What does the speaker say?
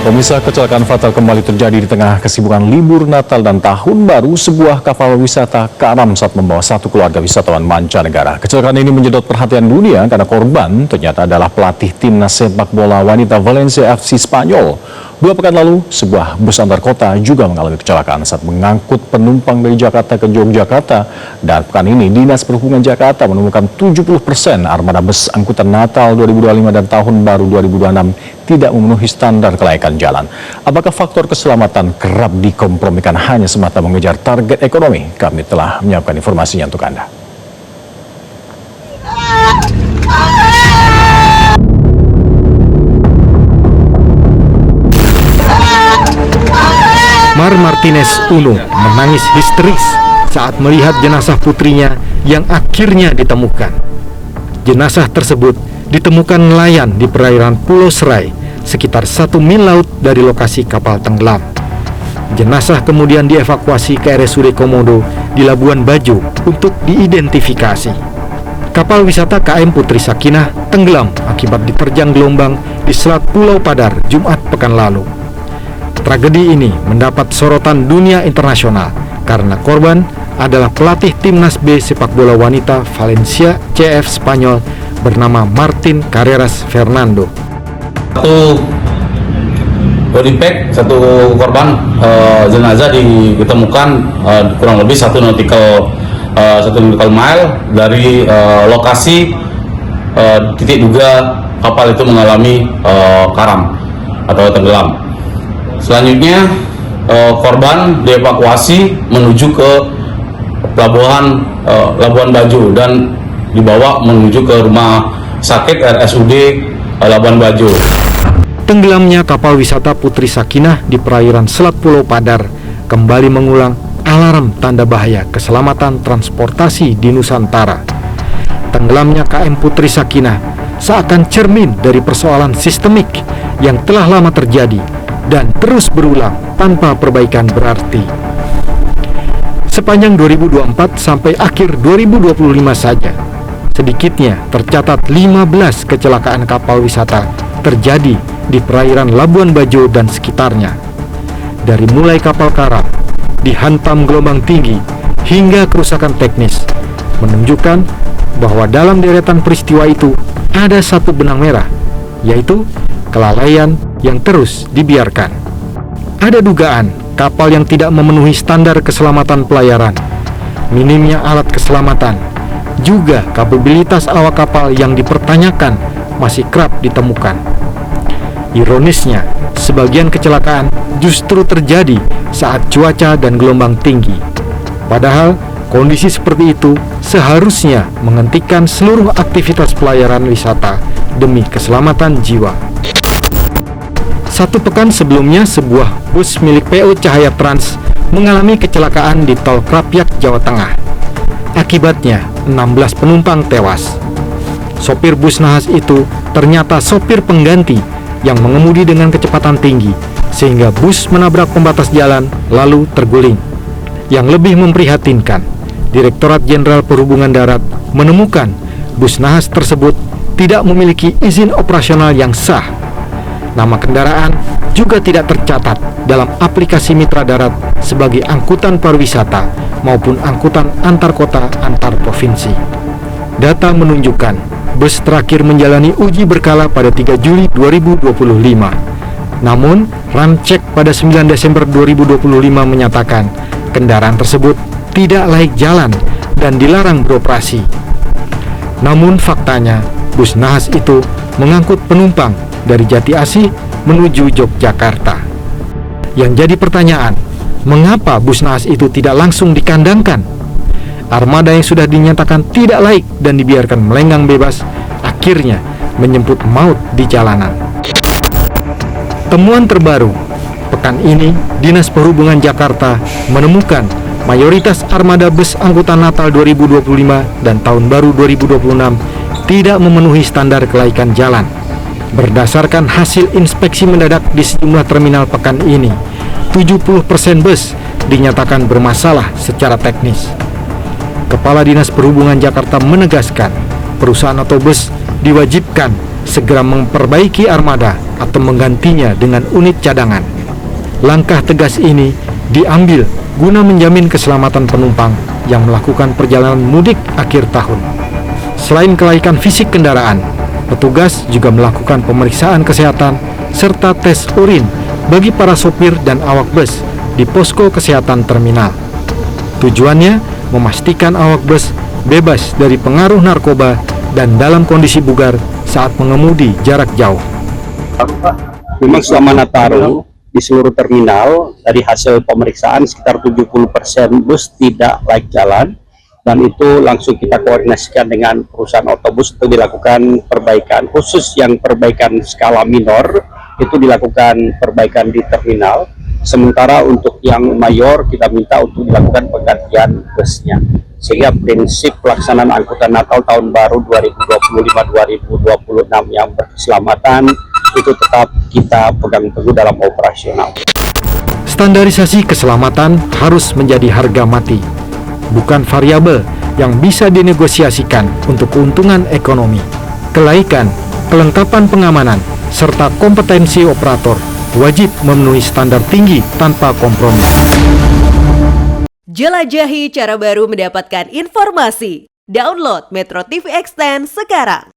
Pemirsa, kecelakaan fatal kembali terjadi di tengah kesibukan libur Natal dan Tahun Baru. Sebuah kapal wisata karam saat membawa satu keluarga wisatawan mancanegara. Kecelakaan ini menyedot perhatian dunia karena korban ternyata adalah pelatih timnas sepak bola wanita Valencia FC Spanyol. 2 pekan lalu, sebuah bus antar kota juga mengalami kecelakaan saat mengangkut penumpang dari Jakarta ke Yogyakarta. Dan pekan ini, Dinas Perhubungan Jakarta menemukan 70% armada bus angkutan Natal 2025 dan Tahun Baru 2026 tidak memenuhi standar kelayakan jalan. Apakah faktor keselamatan kerap dikompromikan hanya semata mengejar target ekonomi? Kami telah menyiapkan informasinya untuk Anda. Mar Martinez Uno menangis histeris saat melihat jenazah putrinya yang akhirnya ditemukan. Jenazah tersebut ditemukan nelayan di perairan Pulau Serai, sekitar 1 mil laut dari lokasi kapal tenggelam. Jenazah kemudian dievakuasi ke RSUD Komodo di Labuan Bajo untuk diidentifikasi. Kapal wisata KM Putri Sakinah tenggelam akibat diterjang gelombang di Selat Pulau Padar Jumat pekan lalu. Tragedi ini mendapat sorotan dunia internasional karena korban adalah pelatih timnas B sepak bola wanita Valencia CF Spanyol bernama Martin Carreras Fernando. Satu body bag, satu korban jenazah ditemukan kurang lebih 1 nautical mile dari lokasi titik duga kapal itu mengalami karam atau tenggelam. Selanjutnya korban dievakuasi menuju ke pelabuhan Labuan Bajo dan dibawa menuju ke rumah sakit RSUD Labuan Bajo. Tenggelamnya kapal wisata Putri Sakinah di perairan Selat Pulau Padar kembali mengulang alarm tanda bahaya keselamatan transportasi di Nusantara. Tenggelamnya KM Putri Sakinah seakan cermin dari persoalan sistemik yang telah lama terjadi dan terus berulang tanpa perbaikan berarti. Sepanjang 2024 sampai akhir 2025 saja, sedikitnya tercatat 15 kecelakaan kapal wisata terjadi di perairan Labuan Bajo dan sekitarnya. Dari mulai kapal karam dihantam gelombang tinggi hingga kerusakan teknis, menunjukkan bahwa dalam deretan peristiwa itu ada satu benang merah, yaitu kelalaian yang terus dibiarkan. Ada dugaan kapal yang tidak memenuhi standar keselamatan pelayaran, minimnya alat keselamatan, juga kapabilitas awak kapal yang dipertanyakan masih kerap ditemukan. Ironisnya, sebagian kecelakaan justru terjadi saat cuaca dan gelombang tinggi. Padahal, kondisi seperti itu seharusnya menghentikan seluruh aktivitas pelayaran wisata demi keselamatan jiwa. 1 pekan sebelumnya, sebuah bus milik PO Cahaya Trans mengalami kecelakaan di Tol Krapyak, Jawa Tengah. Akibatnya, 16 penumpang tewas. Sopir bus nahas itu ternyata sopir pengganti yang mengemudi dengan kecepatan tinggi, sehingga bus menabrak pembatas jalan lalu terguling. Yang lebih memprihatinkan, Direktorat Jenderal Perhubungan Darat menemukan bus nahas tersebut tidak memiliki izin operasional yang sah. Nama kendaraan juga tidak tercatat dalam aplikasi mitra darat sebagai angkutan pariwisata maupun angkutan antar kota antar provinsi. Data menunjukkan bus terakhir menjalani uji berkala pada 3 Juli 2025. Namun, ramcek pada 9 Desember 2025 menyatakan kendaraan tersebut tidak layak jalan dan dilarang beroperasi. Namun faktanya, bus nahas itu mengangkut penumpang dari Jati Asih menuju Yogyakarta. Yang jadi pertanyaan, mengapa bus nahas itu tidak langsung dikandangkan? Armada yang sudah dinyatakan tidak laik dan dibiarkan melenggang bebas akhirnya menjemput maut di jalanan. Temuan terbaru, pekan ini Dinas Perhubungan Jakarta menemukan mayoritas armada bus angkutan Natal 2025 dan Tahun Baru 2026 tidak memenuhi standar kelaikan jalan. Berdasarkan hasil inspeksi mendadak di sejumlah terminal pekan ini, 70% bus dinyatakan bermasalah secara teknis. Kepala Dinas Perhubungan Jakarta menegaskan, perusahaan atau bus diwajibkan segera memperbaiki armada atau menggantinya dengan unit cadangan. Langkah tegas ini diambil guna menjamin keselamatan penumpang yang melakukan perjalanan mudik akhir tahun. Selain kelaikan fisik kendaraan, petugas juga melakukan pemeriksaan kesehatan serta tes urin bagi para sopir dan awak bus di posko kesehatan terminal. Tujuannya memastikan awak bus bebas dari pengaruh narkoba dan dalam kondisi bugar saat mengemudi jarak jauh. Memang selama Nataru di seluruh terminal dari hasil pemeriksaan sekitar 70% bus tidak layak jalan, dan itu langsung kita koordinasikan dengan perusahaan otobus untuk dilakukan perbaikan, khusus yang perbaikan skala minor itu dilakukan perbaikan di terminal, sementara untuk yang mayor kita minta untuk dilakukan penggantian busnya, sehingga prinsip pelaksanaan angkutan Natal tahun baru 2025-2026 yang berkeselamatan itu tetap kita pegang teguh dalam operasional. Standarisasi keselamatan harus menjadi harga mati, bukan variabel yang bisa dinegosiasikan untuk keuntungan ekonomi. Kelaikan, kelengkapan pengamanan, serta kompetensi operator wajib memenuhi standar tinggi tanpa kompromi. Jelajahi cara baru mendapatkan informasi. Download Metro TV Extend sekarang.